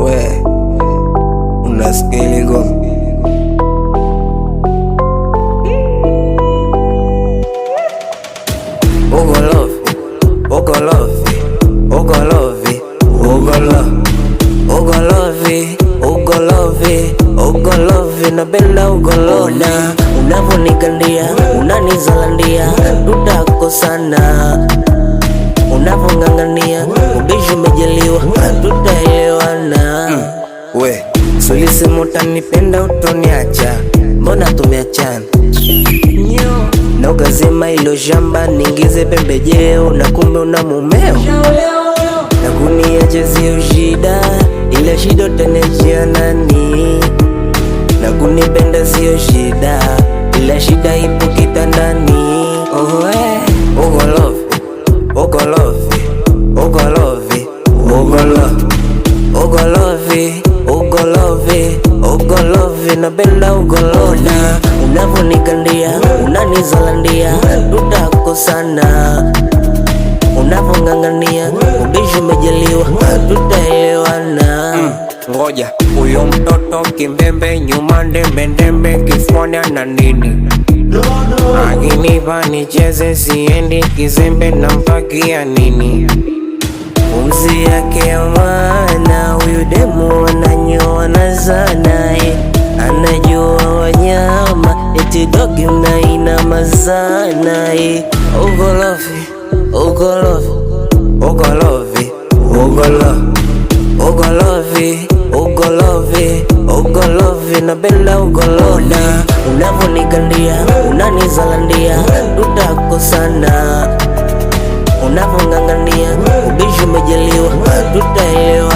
We unasikia ile ngoma? Ugolovi napenda ugolovi, unavonikandia unanizalandia, tutakosana unavongangania, ubishi umejaliwa tutaelewana. We sulisema utanipenda utoniacha, mbona tumeachana? Na ukazima ilo shamba ningize pembejeo, na kumbe una mumeo, na kuniacha sio shida, ila shida utanijia nani? Na kunipenda sio shida, ila shida ipo kitandani. Ugolovi napenda ugolovi, unavonikandia unanizalandia, tutakosana unavongangania, ubishi umejaliwa tutaelewana. Ngoja, huyo mtoto kimbembe, nyuma ndembe, kifuani ana nini? Akinipa nicheze siendi kizembe, nampakia nini? Pumzi yake ya maana, huyu demu ananyoa na sana, anajua wanyama, eti dogi unainama sana. Ugolovi napenda ugolovi, unavonikandia unanizalandia, tutakosana unavongangania, ubishi umejaliwa tutaelewa.